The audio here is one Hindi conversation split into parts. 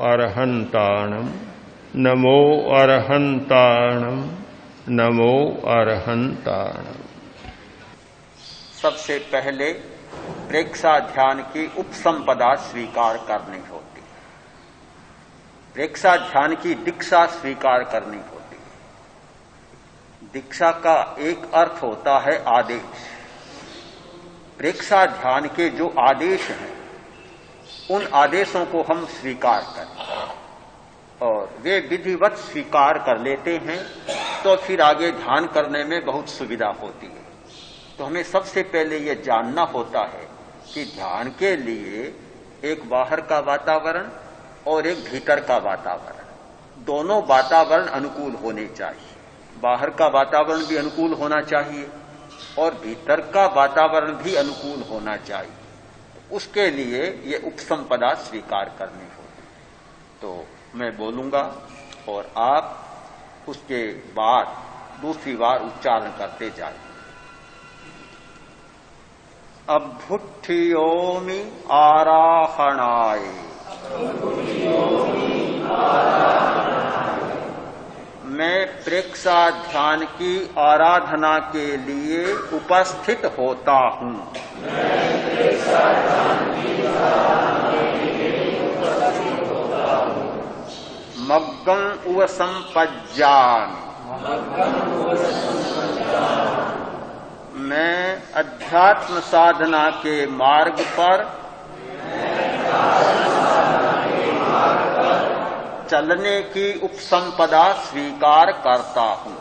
अरहन्ताणम् नमो अरहन्ताणम् नमो अरहन्ताणम्। सबसे पहले प्रेक्षा ध्यान की उपसंपदा स्वीकार करनी होती है। प्रेक्षा ध्यान की दीक्षा स्वीकार करनी होती है। दीक्षा का एक अर्थ होता है आदेश। प्रेक्षा ध्यान के जो आदेश हैं उन आदेशों को हम स्वीकार करें और वे विधिवत स्वीकार कर लेते हैं तो फिर आगे ध्यान करने में बहुत सुविधा होती है। तो हमें सबसे पहले यह जानना होता है कि ध्यान के लिए एक बाहर का वातावरण और एक भीतर का वातावरण, दोनों वातावरण अनुकूल होने चाहिए। बाहर का वातावरण भी अनुकूल होना चाहिए और भीतर का वातावरण भी अनुकूल होना चाहिए। उसके लिए ये उपसंपदा स्वीकार करनी होगी। तो मैं बोलूंगा और आप उसके बाद दूसरी बार उच्चारण करते जाए। अभ्युत्थियोमि आराहणाय मैं प्रेक्षा ध्यान की आराधना के लिए उपस्थित होता हूं। मग्गं उव संपज्जामि मैं अध्यात्म साधना के मार्ग पर चलने की उपसंपदा स्वीकार करता हूं।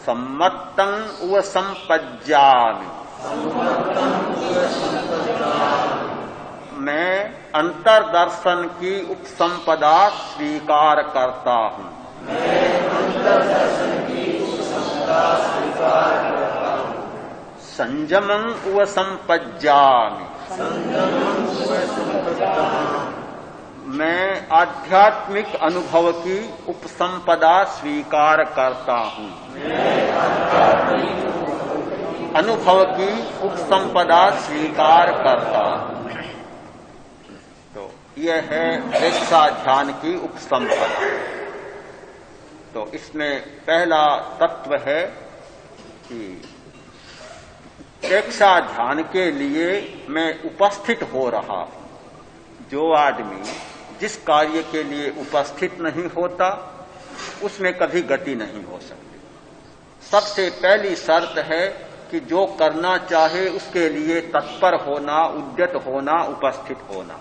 सम्मत्तं उव संपज्जामि मैं अंतर्दर्शन की उपसंपदा स्वीकार करता हूं। संयमं उव संपज्जामि मैं आध्यात्मिक अनुभव की उपसंपदा स्वीकार करता हूं। अनुभव की उपसंपदा स्वीकार करता हूं। तो यह है प्रेक्षा ध्यान की उपसंपदा। तो इसमें पहला तत्व है कि प्रेक्षा ध्यान के लिए मैं उपस्थित हो रहा हूं। जो आदमी जिस कार्य के लिए उपस्थित नहीं होता उसमें कभी गति नहीं हो सकती। सबसे पहली शर्त है कि जो करना चाहे उसके लिए तत्पर होना, उद्यत होना, उपस्थित होना।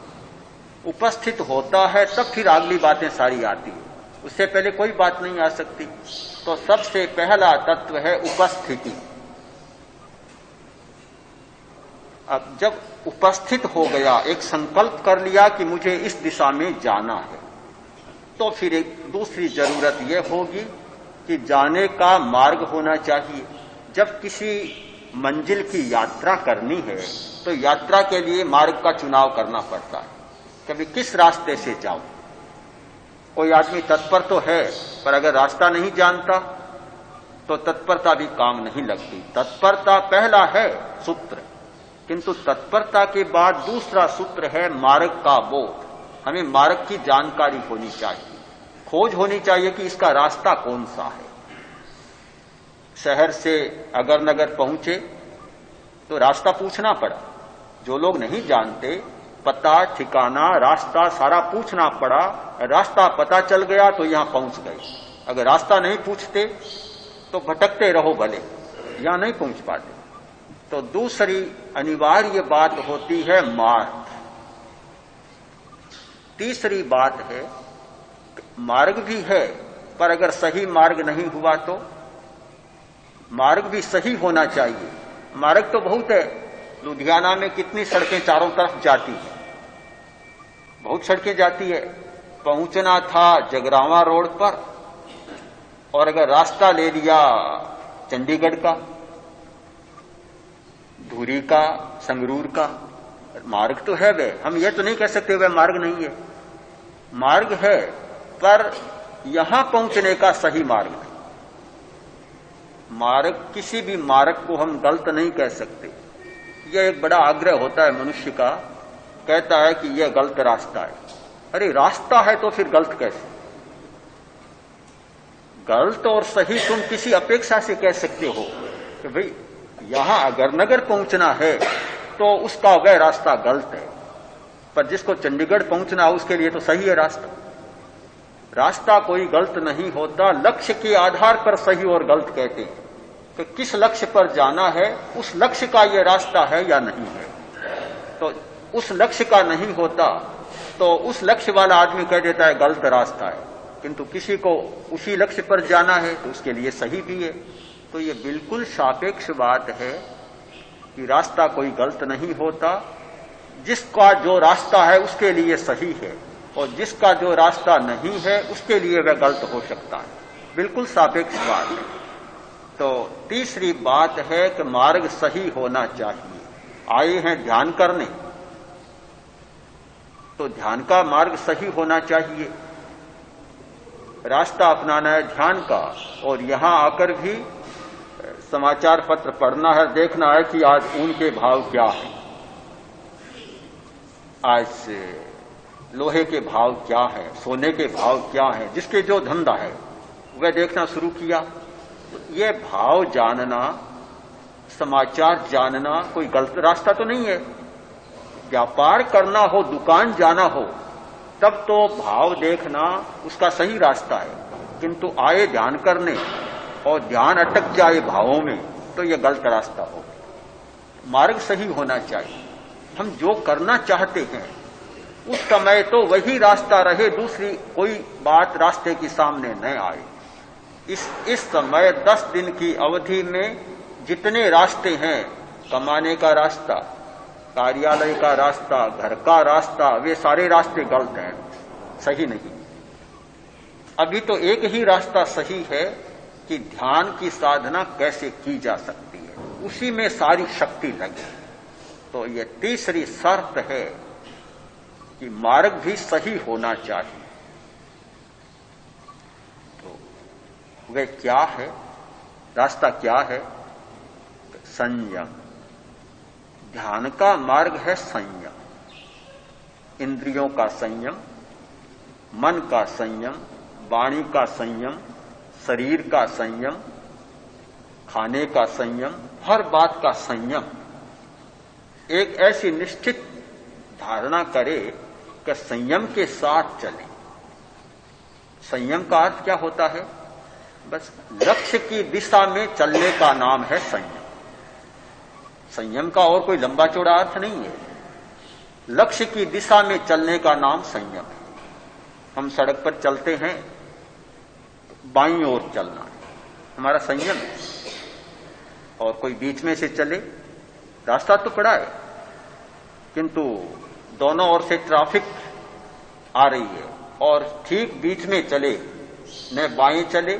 उपस्थित होता है तब फिर अगली बातें सारी आती है, उससे पहले कोई बात नहीं आ सकती। तो सबसे पहला तत्व है उपस्थिति। अब जब उपस्थित हो गया, एक संकल्प कर लिया कि मुझे इस दिशा में जाना है, तो फिर एक दूसरी जरूरत यह होगी कि जाने का मार्ग होना चाहिए। जब किसी मंजिल की यात्रा करनी है तो यात्रा के लिए मार्ग का चुनाव करना पड़ता है। कभी किस रास्ते से जाऊं। कोई आदमी तत्पर तो है पर अगर रास्ता नहीं जानता तो तत्परता भी काम नहीं लगती। तत्परता पहला है सूत्र, किंतु तत्परता के बाद दूसरा सूत्र है मार्ग का बोध। हमें मार्ग की जानकारी होनी चाहिए, खोज होनी चाहिए कि इसका रास्ता कौन सा है। शहर से अगर नगर पहुंचे तो रास्ता पूछना पड़ा। जो लोग नहीं जानते, पता ठिकाना रास्ता सारा पूछना पड़ा। रास्ता पता चल गया तो यहां पहुंच गए। अगर रास्ता नहीं पूछते तो भटकते रहो, भले यहां नहीं पहुंच पाते। तो दूसरी अनिवार्य बात होती है मार्ग। तीसरी बात है मार्ग भी है पर अगर सही मार्ग नहीं हुआ तो मार्ग भी सही होना चाहिए। मार्ग तो बहुत है। लुधियाना में कितनी सड़कें चारों तरफ जाती हैं, बहुत सड़कें जाती है। पहुंचना था जगरावा रोड पर और अगर रास्ता ले लिया चंडीगढ़ का, धुरी का, संगरूर का, मार्ग तो है वे। हम ये तो नहीं कह सकते वह मार्ग नहीं है। मार्ग है पर यहां पहुंचने का सही मार्ग नहीं। मार्ग, किसी भी मार्ग को हम गलत नहीं कह सकते। यह एक बड़ा आग्रह होता है मनुष्य का, कहता है कि यह गलत रास्ता है। अरे रास्ता है तो फिर गलत कैसे? गलत और सही तुम किसी अपेक्षा से कह सकते हो कि भाई यहां अगर नगर पहुंचना है तो उसका वह रास्ता गलत है, पर जिसको चंडीगढ़ पहुंचना है उसके लिए तो सही है रास्ता। रास्ता कोई गलत नहीं होता, लक्ष्य के आधार पर सही और गलत कहते हैं कि किस लक्ष्य पर जाना है, उस लक्ष्य का यह रास्ता है या नहीं है। तो उस लक्ष्य का नहीं होता तो उस लक्ष्य वाला आदमी कह देता है गलत रास्ता है, किंतु किसी को उसी लक्ष्य पर जाना है तो उसके लिए सही भी है। तो ये बिल्कुल सापेक्ष बात है कि रास्ता कोई गलत नहीं होता, जिसका जो रास्ता है उसके लिए सही है और जिसका जो रास्ता नहीं है उसके लिए वह गलत हो सकता है। बिल्कुल सापेक्ष बात है। तो तीसरी बात है कि मार्ग सही होना चाहिए। आए हैं ध्यान करने तो ध्यान का मार्ग सही होना चाहिए, रास्ता अपनाना है ध्यान का, और यहां आकर भी समाचार पत्र पढ़ना है, देखना है कि आज ऊन के भाव क्या है, आज लोहे के भाव क्या है, सोने के भाव क्या है, जिसके जो धंधा है वह देखना शुरू किया। तो यह भाव जानना, समाचार जानना कोई गलत रास्ता तो नहीं है। व्यापार करना हो, दुकान जाना हो, तब तो भाव देखना उसका सही रास्ता है, किंतु आए ध्यान करने और ध्यान अटक जाए भावों में तो यह गलत रास्ता हो। मार्ग सही होना चाहिए। हम जो करना चाहते हैं उस समय तो वही रास्ता रहे, दूसरी कोई बात रास्ते के सामने न आए। इस समय 10 दिन की अवधि में जितने रास्ते हैं, कमाने का रास्ता, कार्यालय का रास्ता, घर का रास्ता, वे सारे रास्ते गलत हैं, सही नहीं। अभी तो एक ही रास्ता सही है कि ध्यान की साधना कैसे की जा सकती है, उसी में सारी शक्ति लगे। तो ये तीसरी शर्त है कि मार्ग भी सही होना चाहिए। तो वह क्या है, रास्ता क्या है? संयम। ध्यान का मार्ग है संयम, इंद्रियों का संयम, मन का संयम, वाणी का संयम, शरीर का संयम, खाने का संयम, हर बात का संयम। एक ऐसी निश्चित धारणा करे कि संयम के साथ चले। संयम का अर्थ क्या होता है? बस लक्ष्य की दिशा में चलने का नाम है संयम। संयम का और कोई लंबा चौड़ा अर्थ नहीं है। लक्ष्य की दिशा में चलने का नाम संयम है। हम सड़क पर चलते हैं, बाईं ओर चलना है, हमारा संयम है। और कोई बीच में से चले, रास्ता तो पड़ा है, किंतु दोनों ओर से ट्रैफिक आ रही है और ठीक बीच में चले, न बाएं चले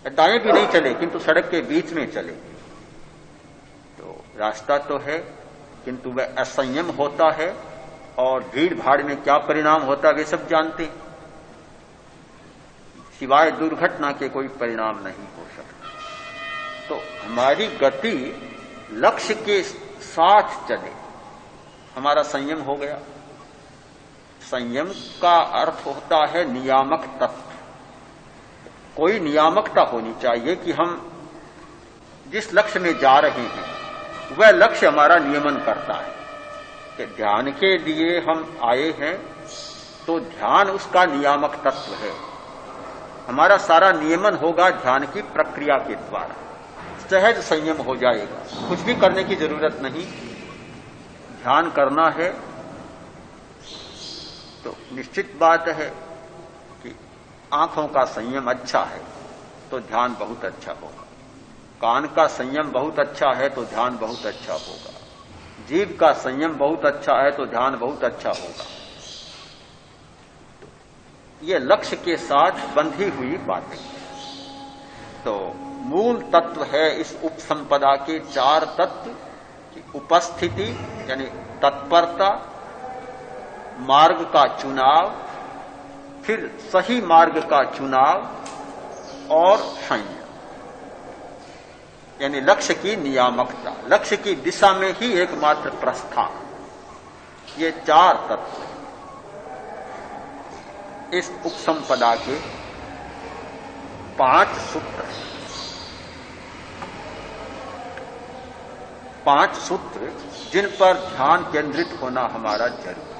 दाएं भी नहीं चले, किंतु सड़क के बीच में चले, तो रास्ता तो है किंतु वह असंयम होता है और भीड़ भाड़ में क्या परिणाम होता है वे सब जानते हैं। सिवाय दुर्घटना के कोई परिणाम नहीं हो सकता। तो हमारी गति लक्ष्य के साथ चले, हमारा संयम हो गया। संयम का अर्थ होता है नियामक तत्व। कोई नियामकता होनी चाहिए कि हम जिस लक्ष्य में जा रहे हैं वह लक्ष्य हमारा नियमन करता है कि ध्यान के लिए हम आए हैं तो ध्यान उसका नियामक तत्व है। हमारा सारा नियमन होगा ध्यान की प्रक्रिया के द्वारा, सहज संयम हो जाएगा, कुछ भी करने की जरूरत नहीं। ध्यान करना है तो निश्चित बात है कि आंखों का संयम अच्छा है तो ध्यान बहुत अच्छा होगा, कान का संयम बहुत अच्छा है तो ध्यान बहुत अच्छा होगा, जीभ का संयम बहुत अच्छा है तो ध्यान बहुत अच्छा होगा। ये लक्ष्य के साथ बंधी हुई बातें। तो मूल तत्व है इस उपसंपदा के 4 तत्व की उपस्थिति यानी तत्परता, मार्ग का चुनाव, फिर सही मार्ग का चुनाव और संयम। यानी लक्ष्य की नियामकता, लक्ष्य की दिशा में ही एकमात्र प्रस्थान, ये 4 तत्व इस उपसंपदा के 5 सूत्र, 5 सूत्र जिन पर ध्यान केंद्रित होना हमारा जरूरी।